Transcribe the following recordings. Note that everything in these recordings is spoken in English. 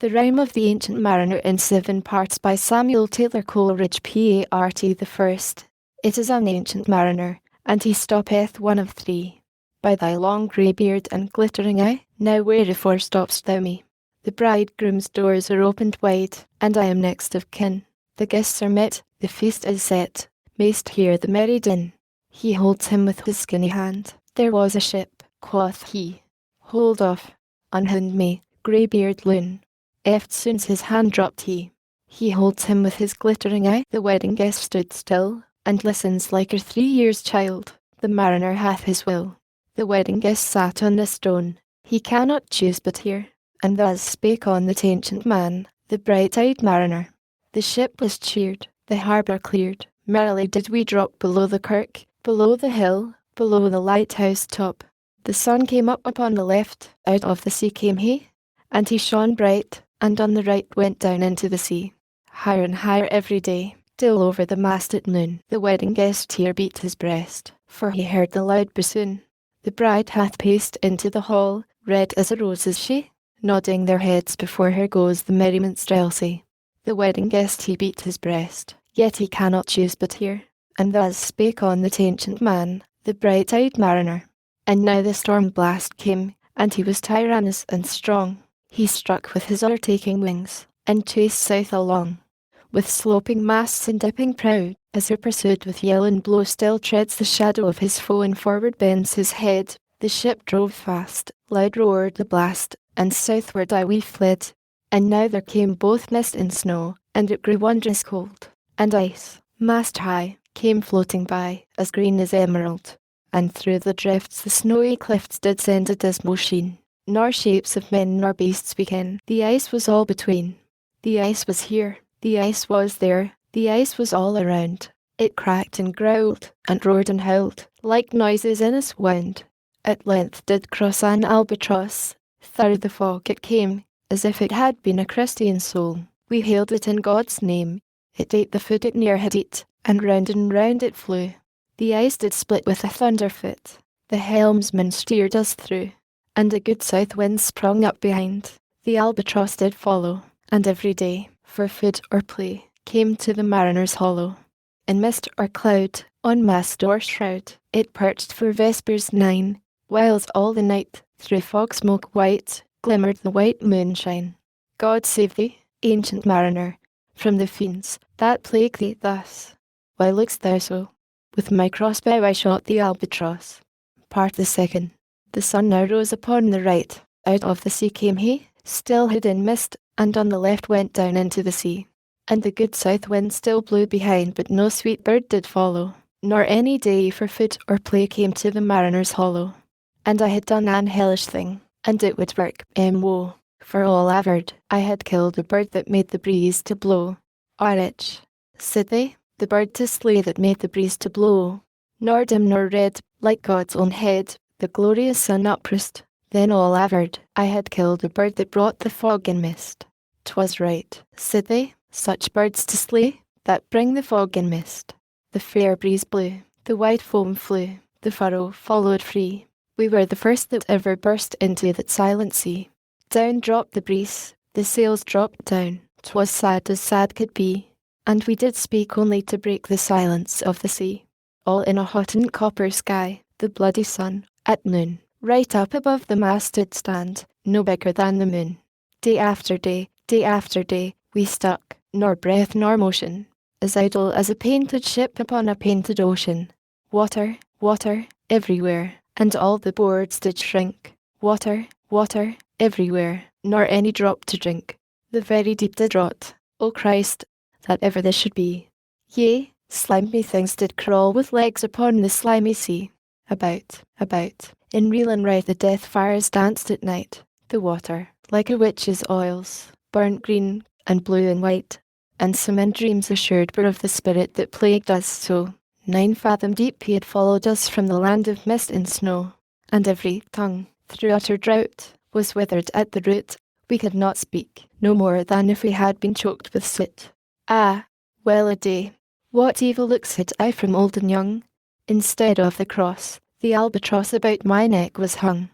The Rime of the Ancient Mariner in 7 parts by Samuel Taylor Coleridge Part the first. It is an ancient mariner, and he stoppeth one of 3. By thy long grey beard and glittering eye, now wherefore stopp'st thou me? The bridegroom's doors are opened wide, and I am next of kin. The guests are met, the feast is set, mayst hear the merry din. He holds him with his skinny hand. There was a ship, quoth he. Hold off, unhand me, grey-beard loon. Eftsoons his hand dropped he. He holds him with his glittering eye. The wedding guest stood still, and listens like a 3 years' child. The mariner hath his will. The wedding guest sat on the stone. He cannot choose but hear. And thus spake on that ancient man, the bright-eyed mariner. The ship was cheered, the harbour cleared. Merrily did we drop below the kirk, below the hill, below the lighthouse top. The sun came up upon the left, out of the sea came he, and he shone bright, and on the right went down into the sea. Higher and higher every day, till over the mast at noon. The wedding guest here beat his breast, for he heard the loud bassoon. The bride hath paced into the hall, red as a rose is she, nodding their heads before her goes the merry minstrelsy. The wedding guest he beat his breast, yet he cannot choose but hear. And thus spake on that ancient man, the bright-eyed mariner. And now the storm blast came, and he was tyrannous and strong. He struck with his o'ertaking wings, and chased south along. With sloping masts and dipping prow, as he pursued with yell and blow still treads the shadow of his foe and forward bends his head. The ship drove fast, loud roared the blast, and southward we fled. And now there came both mist and snow, and it grew wondrous cold. And ice, mast high, came floating by, as green as emerald. And through the drifts the snowy cliffs did send a dismal sheen. Nor shapes of men nor beasts we ken. The ice was all between. The ice was here, the ice was there, the ice was all around. It cracked and growled, and roared and howled, like noises in a swound. At length did cross an albatross. Through the fog it came, as if it had been a Christian soul. We hailed it in God's name. It ate the food it ne'er had eat, and round it flew. The ice did split with a thunder fit. The helmsman steered us through, and a good south wind sprung up behind. The albatross did follow, and every day, for food or play, came to the mariner's hollow. In mist or cloud, on mast or shroud, it perched for vespers 9, whiles all the night, through fog smoke white, glimmered the white moonshine. God save thee, ancient mariner, from the fiends that plague thee thus. Why look'st thou so? With my crossbow I shot the albatross. Part the 2nd. The sun now rose upon the right. Out of the sea came he, still hid in mist, and on the left went down into the sea. And the good south wind still blew behind, but no sweet bird did follow, nor any day for food or play came to the mariner's hollow. And I had done an hellish thing, and it would work woe, for all averred, I had killed a bird that made the breeze to blow. Coleridge, said they, the bird to slay that made the breeze to blow. Nor dim nor red, like God's own head, the glorious sun uprist. Then all averred, I had killed a bird that brought the fog and mist. 'Twas right, said they, such birds to slay, that bring the fog and mist. The fair breeze blew, the white foam flew, the furrow followed free. We were the first that ever burst into that silent sea. Down dropped the breeze, the sails dropped down. 'Twas sad as sad could be, and we did speak only to break the silence of the sea. All in a hot and copper sky, the bloody sun, at noon, right up above the mast did stand, no bigger than the moon. Day after day, we stuck, nor breath nor motion, as idle as a painted ship upon a painted ocean. Water, water, everywhere, and all the boards did shrink. Water, water, everywhere, nor any drop to drink. The very deep did rot, O Christ, that ever this should be. Yea, slimy things did crawl with legs upon the slimy sea. About, in real and right the death fires danced at night. The water, like a witch's oils, burnt green and blue and white, and some in dreams assured were of the spirit that plagued us so. 9 fathom deep he had followed us from the land of mist and snow, and every tongue, through utter drought, was withered at the root. We could not speak, no more than if we had been choked with soot. Ah, well a day, what evil looks had I from old and young. Instead of the cross, the albatross about my neck was hung.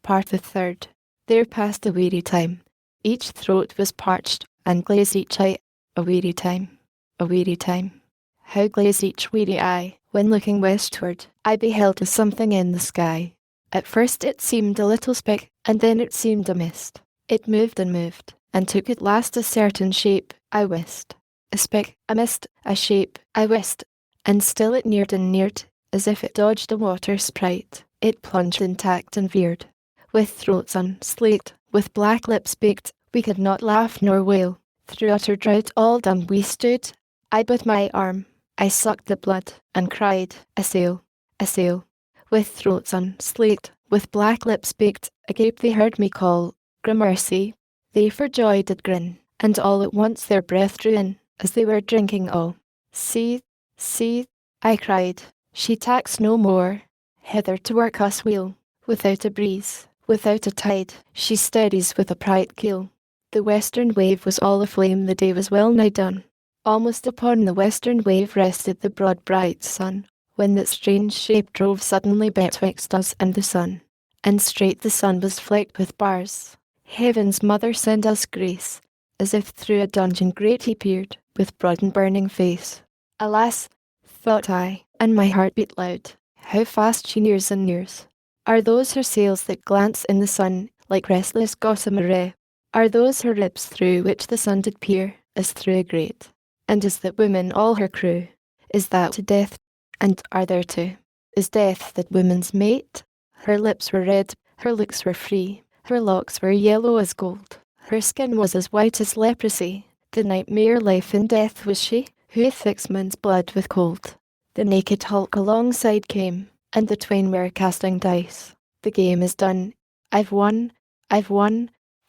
Part the 3rd. There passed a weary time. Each throat was parched, and glazed each eye. A weary time, a weary time. How glazed each weary eye, when looking westward, I beheld a something in the sky. At first it seemed a little speck, and then it seemed a mist. It moved, and took at last a certain shape, I wist. A speck, a mist, a shape, I wist. And still it neared and neared, as if it dodged a water sprite. It plunged and tacked and veered. With throats unslaked, with black lips baked, we could not laugh nor wail. Through utter drought all dumb we stood. I bit my arm, I sucked the blood, and cried, a sail, a sail. With throats unslaked, with black lips baked, agape they heard me call, gramercy. They for joy did grin, and all at once their breath drew in, as they were drinking all. See, see, I cried, she tacks no more, hither to work us weal. Without a breeze, without a tide, she steadies with a bright keel. The western wave was all aflame, the day was well nigh done. Almost upon the western wave rested the broad bright sun, when that strange shape drove suddenly betwixt us and the sun. And straight the sun was flecked with bars. Heaven's mother send us grace, as if through a dungeon grate he peered, with broad and burning face. Alas, thought I, and my heart beat loud, how fast she nears and nears. Are those her sails that glance in the sun, like restless gossamer ray? Are those her ribs through which the sun did peer, as through a grate? And is that woman all her crew? Is that to death? And are there two? Is death that woman's mate? Her lips were red, her looks were free, her locks were yellow as gold, her skin was as white as leprosy. The nightmare life in death was she, who fixed man's blood with cold. The naked hulk alongside came, and the twain were casting dice. The game is done, I've won,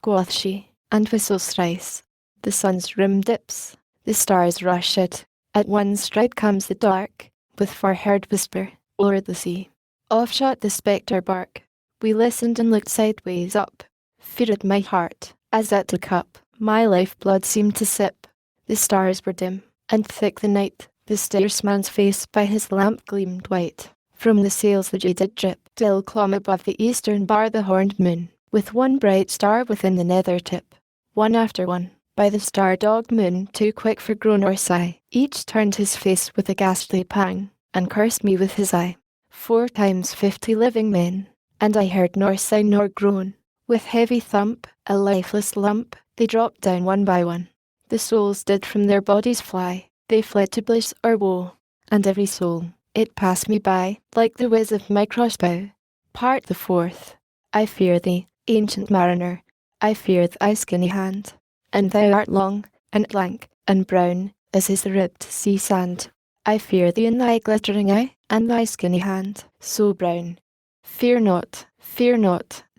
quoth she, and whistles thrice. The sun's rim dips, the stars rush it, at one stride comes the dark, with far-heard whisper, o'er the sea. Off shot the spectre bark. We listened and looked sideways up. Feared my heart, as at a cup, my life-blood seemed to sip. The stars were dim, and thick the night. The steersman's face by his lamp gleamed white. From the sails the jaded drip, till clomb above the eastern bar the horned moon, with one bright star within the nether tip. One after one, by the star-dogged moon, too quick for groan or sigh, each turned his face with a ghastly pang, and cursed me with his eye. 4 times 50 living men, and I heard nor sigh nor groan. With heavy thump, a lifeless lump, they dropped down one by one. The souls did from their bodies fly, they fled to bliss or woe, and every soul, it passed me by, like the whiz of my crossbow. Part the 4th. I fear thee, ancient mariner, I fear thy skinny hand, and thou art long, and lank, and brown, as is the ribbed sea sand. I fear thee in thy glittering eye, and thy skinny hand, so brown. Fear not,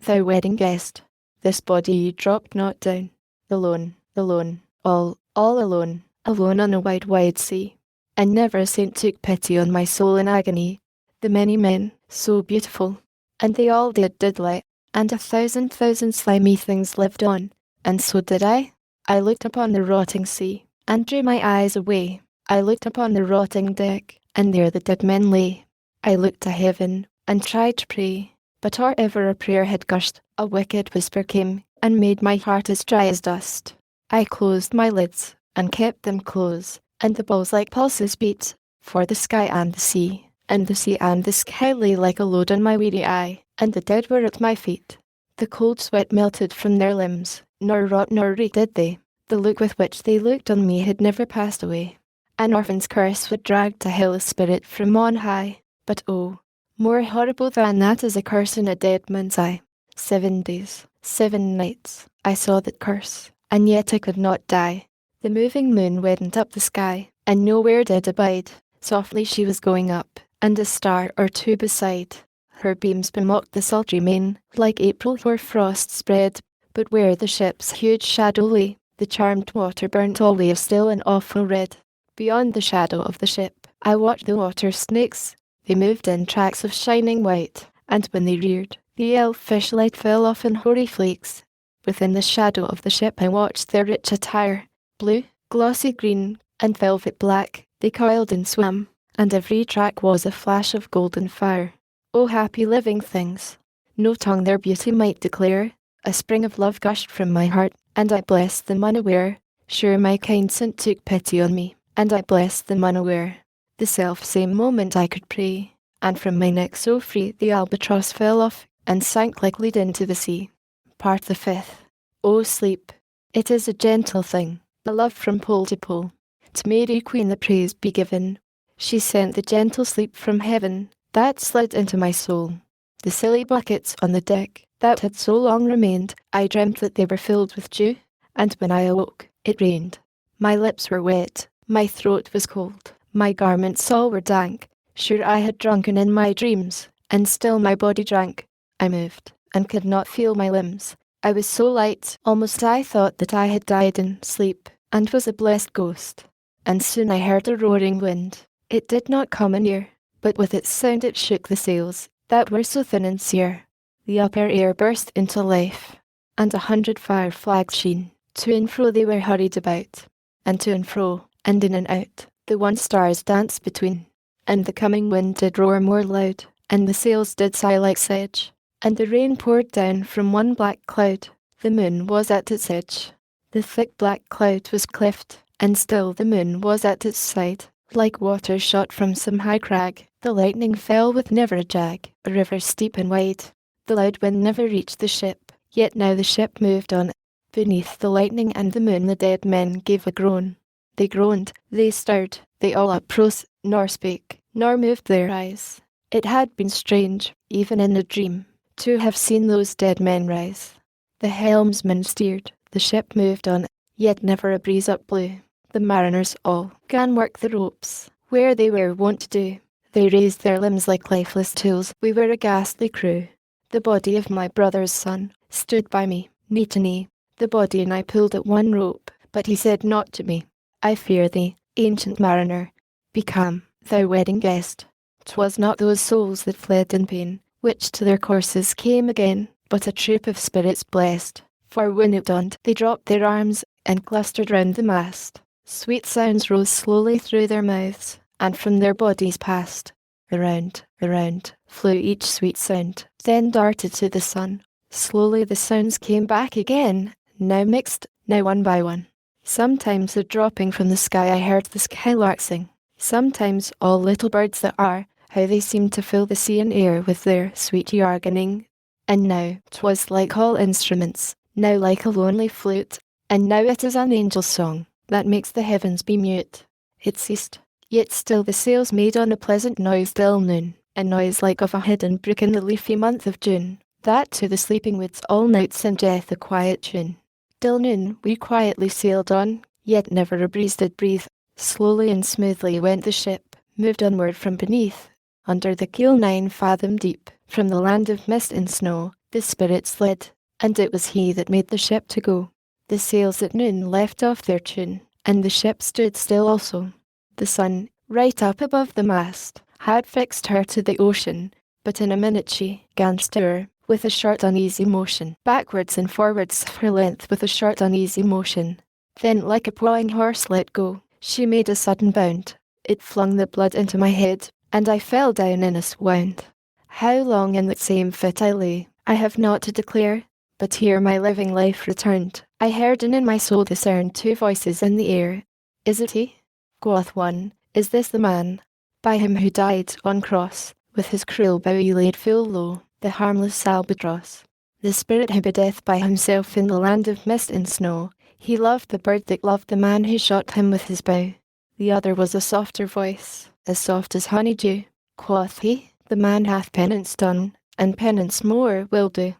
thou wedding guest, this body dropped not down. Alone, all alone, alone on a wide, wide sea. And never a saint took pity on my soul in agony. The many men, so beautiful, and they all did lie, and 1,000 slimy things lived on, and so did I. I looked upon the rotting sea, and drew my eyes away. I looked upon the rotting deck, and there the dead men lay. I looked to heaven, and tried to pray, but or ever a prayer had gushed, a wicked whisper came, and made my heart as dry as dust. I closed my lids, and kept them close, and the balls like pulses beat, for the sky and the sea, and the sea and the sky lay like a load on my weary eye, and the dead were at my feet. The cold sweat melted from their limbs, nor rot nor reek did they. The look with which they looked on me had never passed away. An orphan's curse would drag to hell a spirit from on high, but oh, more horrible than that is a curse in a dead man's eye. 7 days, 7 nights, I saw that curse, and yet I could not die. The moving moon went up the sky, and nowhere did abide. Softly she was going up, and a star or two beside. Her beams bemocked the sultry main, like April where frost spread, but where the ship's huge shadow lay, the charmed water burnt all waves still and awful red. Beyond the shadow of the ship, I watched the water snakes. They moved in tracks of shining white, and when they reared, the elfish light fell off in hoary flakes. Within the shadow of the ship I watched their rich attire. Blue, glossy green, and velvet black, they coiled and swam, and every track was a flash of golden fire. O happy living things! No tongue their beauty might declare, A spring of love gushed from my heart, and I blessed them unaware. Sure my kind saint took pity on me, and I blessed them unaware. The self-same moment I could pray, and from my neck so free the albatross fell off, and sank like lead into the sea. Part the fifth. O sleep, it is a gentle thing, a love from pole to pole. To Mary Queen the praise be given. She sent the gentle sleep from heaven, that slid into my soul. The silly buckets on the deck, that had so long remained, I dreamt that they were filled with dew, and when I awoke, it rained. My lips were wet, my throat was cold, my garments all were dank. Sure I had drunken in my dreams, and still my body drank. I moved, and could not feel my limbs. I was so light, almost I thought that I had died in sleep, and was a blessed ghost. And soon I heard a roaring wind. It did not come anear, but with its sound it shook the sails, that were so thin and sere. The upper air burst into life, and 100 fire flags sheen. To and fro they were hurried about, and to and fro, and in and out, the one stars danced between. And the coming wind did roar more loud, and the sails did sigh like sedge, and the rain poured down from one black cloud. The moon was at its edge. The thick black cloud was cleft, and still the moon was at its side. Like water shot from some high crag, the lightning fell with never a jag. A river steep and wide, the loud wind never reached the ship, yet now the ship moved on. Beneath the lightning and the moon the dead men gave a groan. They groaned, they stirred, they all uprose, nor spake, nor moved their eyes. It had been strange, even in a dream, to have seen those dead men rise. The helmsman steered, the ship moved on, yet never a breeze up blew. The mariners all gan work the ropes, where they were wont to do. They raised their limbs like lifeless tools. We were a ghastly crew. The body of my brother's son stood by me, knee to knee. The body and I pulled at one rope, but he said not to me, I fear thee, ancient mariner. Become, thou wedding guest. 'Twas not those souls that fled in pain, which to their corses came again, but a troop of spirits blessed. For when it dawned, they dropped their arms, and clustered round the mast. Sweet sounds rose slowly through their mouths, and from their bodies passed. Around, around, flew each sweet sound, then darted to the sun. Slowly the sounds came back again, now mixed, now one by one. Sometimes a dropping from the sky I heard the skylark sing. Sometimes all little birds that are, how they seemed to fill the sea and air with their sweet jargoning. And now 'twas like all instruments, now like a lonely flute, and now it is an angel's song that makes the heavens be mute. It ceased, yet still the sails made on a pleasant noise till noon, a noise like of a hidden brook in the leafy month of June, that to the sleeping woods all night sendeth a quiet tune. Till noon we quietly sailed on, yet never a breeze did breathe. Slowly and smoothly went the ship, moved onward from beneath. Under the keel 9 fathom deep, from the land of mist and snow, the spirit slid, and it was he that made the ship to go. The sails at noon left off their tune, and the ship stood still also. The sun, right up above the mast, had fixed her to the ocean, but in a minute she gan stir, with a short uneasy motion, backwards and forwards her length with a short uneasy motion. Then like a pawing horse let go, she made a sudden bound. It flung the blood into my head, and I fell down in a swound. How long in that same fit I lay, I have not to declare, but here my living life returned. I heard and in my soul discerned 2 voices in the air. Is it he? Quoth one, is this the man? By him who died on cross, with his cruel bow he laid full low, the harmless albatross. The spirit who bideth by himself in the land of mist and snow, he loved the bird that loved the man who shot him with his bow. The other was a softer voice, as soft as honeydew. Quoth he, the man hath penance done, and penance more will do.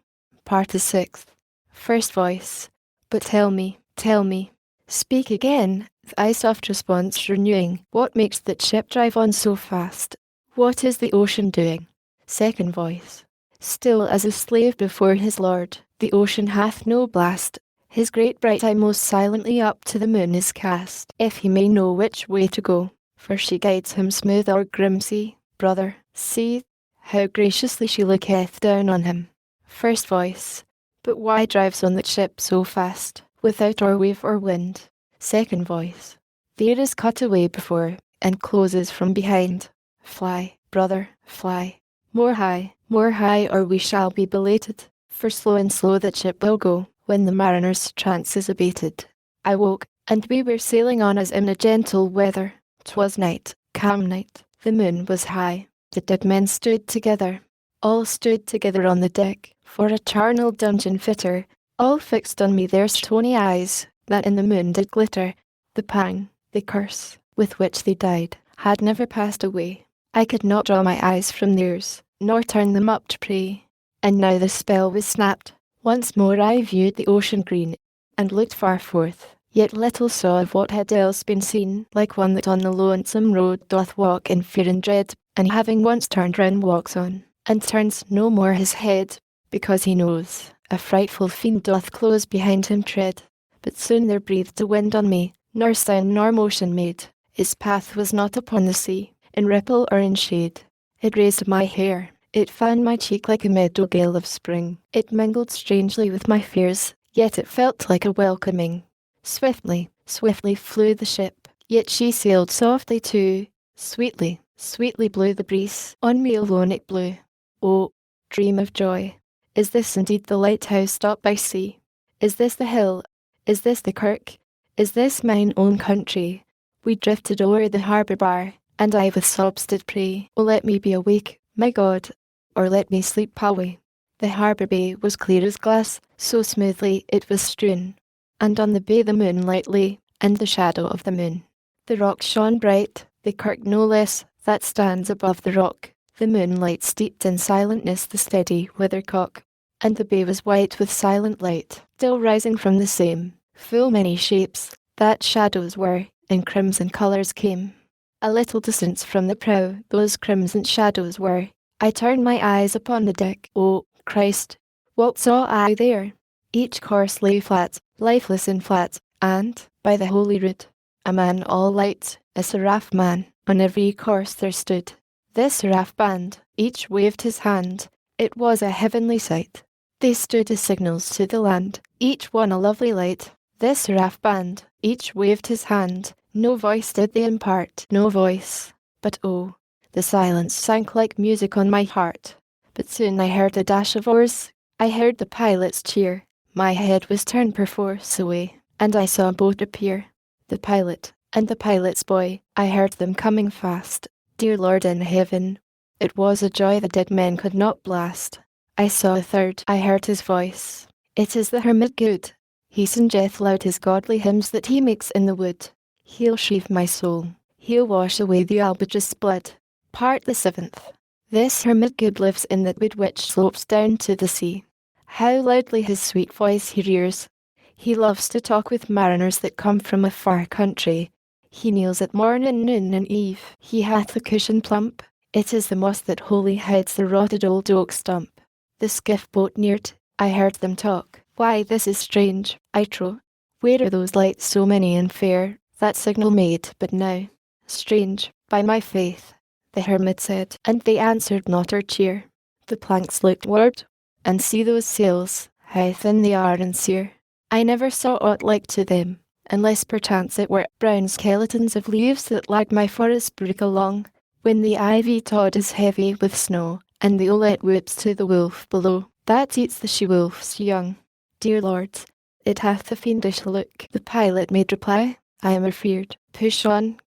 Part the 6th. First voice, but tell me, speak again. Thy soft response renewing, what makes that ship drive on so fast? What is the ocean doing? Second voice, still as a slave before his lord, the ocean hath no blast. His great bright eye most silently up to the moon is cast, if he may know which way to go, for she guides him smooth o'er grim sea. Brother, see, how graciously she looketh down on him. First voice, but why drives on that ship so fast, without or wave or wind? Second voice, the air is cut away before, and closes from behind. Fly, brother, fly, more high, or we shall be belated. for slow and slow that ship will go, when the mariner's trance is abated. I woke, and we were sailing on as in a gentle weather. 'Twas night, calm night, the moon was high, the dead men stood together. All stood together on the deck, for a charnel dungeon fitter, all fixed on me their stony eyes, that in the moon did glitter. The pang, the curse, with which they died, had never passed away. I could not draw my eyes from theirs, nor turn them up to pray. And now the spell was snapped. Once more I viewed the ocean green, and looked far forth, yet little saw of what had else been seen, like one that on the lonesome road doth walk in fear and dread, and having once turned round walks on, and turns no more his head, because he knows a frightful fiend doth close behind him tread. But soon there breathed a wind on me, nor sound nor motion made. Its path was not upon the sea, in ripple or in shade. It raised my hair, it fanned my cheek like a meadow gale of spring. It mingled strangely with my fears, yet it felt like a welcoming. Swiftly, swiftly flew the ship, yet she sailed softly too. Sweetly, sweetly blew the breeze, on me alone it blew. Oh, dream of joy! Is this indeed the lighthouse stopped by sea? Is this the hill? Is this the kirk? Is this mine own country? We drifted o'er the harbour bar, and I with sobs did pray, oh let me be awake, my God, or let me sleep alway. The harbour bay was clear as glass, so smoothly it was strewn, and on the bay the moonlight lay, and the shadow of the moon. The rock shone bright, the kirk no less, that stands above the rock. The moonlight steeped in silentness the steady weathercock, and the bay was white with silent light, still rising from the same. Full many shapes, that shadows were, in crimson colours came. A little distance from the prow, those crimson shadows were. I turned my eyes upon the deck. Oh, Christ, what saw I there? Each corse lay flat, lifeless and flat, and, by the holy rood, a man all light, a seraph man, on every corse there stood. This seraph band, each waved his hand. It was a heavenly sight. They stood as signals to the land, each one a lovely light. This seraph band, each waved his hand. No voice did they impart, no voice. But oh, the silence sank like music on my heart. But soon I heard a dash of oars, I heard the pilot's cheer. My head was turned perforce away, and I saw a boat appear. The pilot, and the pilot's boy, I heard them coming fast. Dear Lord in heaven, it was a joy the dead men could not blast. I saw a third, I heard his voice. It is the hermit good. He singeth loud his godly hymns that he makes in the wood. He'll shrieve my soul, he'll wash away the albatross blood. Part the 7th. This hermit good lives in that wood which slopes down to the sea. How loudly his sweet voice he rears. He loves to talk with mariners that come from a far country. He kneels at morn and noon and eve. He hath the cushion plump. It is the moss that wholly hides the rotted old oak stump. The skiff boat neared. I heard them talk. Why, this is strange, I trow. Where are those lights so many and fair, that signal made but now? Strange, by my faith, the hermit said, and they answered not our cheer. The planks looked warped, and see those sails, how thin they are and sere. I never saw aught like to them, unless perchance it were brown skeletons of leaves that lag my forest brook along, when the ivy tod is heavy with snow, and the owlet whoops to the wolf below, that eats the she-wolf's young. Dear Lord, it hath a fiendish look. The pilot made reply, I am afeard. Push on,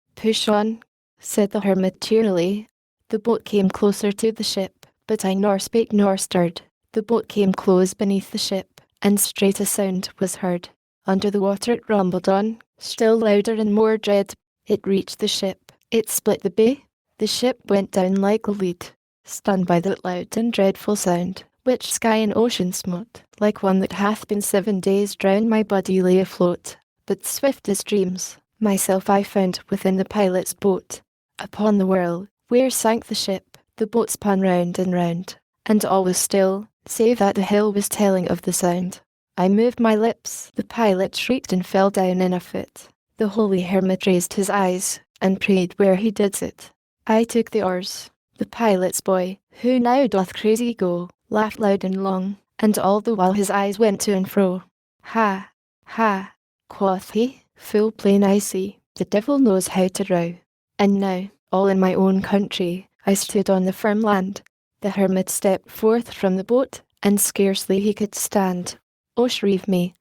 said the hermit cheerily. The boat came closer to the ship, but I nor spake nor stirred. The boat came close beneath the ship, and straight a sound was heard. Under the water it rumbled on, still louder and more dread. It reached the ship, it split the bay. The ship went down like a lead, stunned by that loud and dreadful sound, which sky and ocean smote. Like one that hath been 7 days drowned, my body lay afloat. But swift as dreams, myself I found within the pilot's boat. Upon the whirl, where sank the ship, the boat spun round and round, and all was still, save that the hill was telling of the sound. I moved my lips, the pilot shrieked and fell down in a fit. The holy hermit raised his eyes, and prayed where he did sit. I took the oars. The pilot's boy, who now doth crazy go, laughed loud and long, and all the while his eyes went to and fro. Ha, ha, quoth he, full plain I see, the devil knows how to row. And now, all in my own country, I stood on the firm land. The hermit stepped forth from the boat, and scarcely he could stand. "O shrieve me,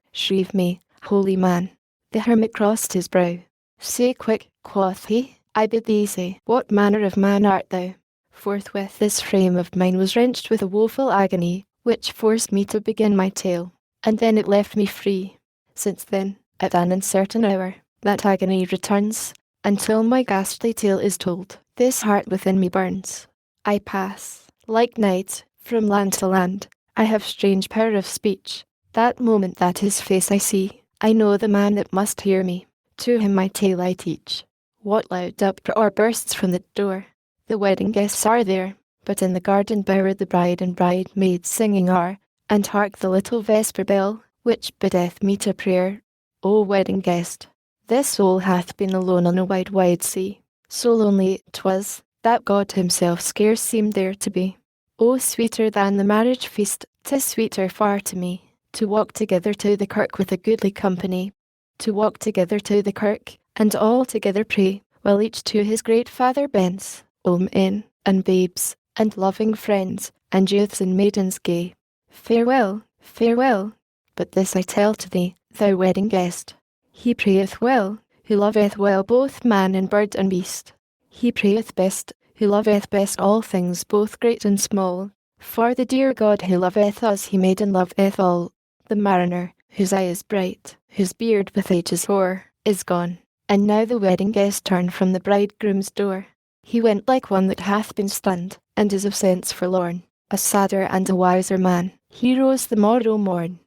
holy man." The hermit crossed his brow. "Say quick," quoth he, "I bid thee say, what manner of man art thou?" Forthwith this frame of mine was wrenched with a woeful agony, which forced me to begin my tale, and then it left me free. Since then, at an uncertain hour, that agony returns, until my ghastly tale is told. This heart within me burns. I pass, like night, from land to land. I have strange power of speech. That moment that his face I see, I know the man that must hear me. To him my tale I teach. What loud uproar bursts from the door? The wedding guests are there, but in the garden bower the bride and bridesmaids singing are, and hark the little vesper bell, which biddeth me to prayer. O wedding guest, this soul hath been alone on a wide, wide sea. So lonely 'twas, that God himself scarce seemed there to be. O sweeter than the marriage feast, 'tis sweeter far to me, to walk together to the kirk with a goodly company, to walk together to the kirk, and all together pray, while each to his great Father bends. Amen, and babes, and loving friends, and youths and maidens gay. Farewell, farewell, but this I tell to thee, thou wedding guest. He prayeth well, who loveth well both man and bird and beast. He prayeth best, who loveth best all things both great and small. For the dear God who loveth us he made and loveth all. The mariner, whose eye is bright, whose beard with age is hoar, is gone, and now the wedding guest turned from the bridegroom's door. He went like one that hath been stunned, and is of sense forlorn, a sadder and a wiser man. He rose the morrow morn,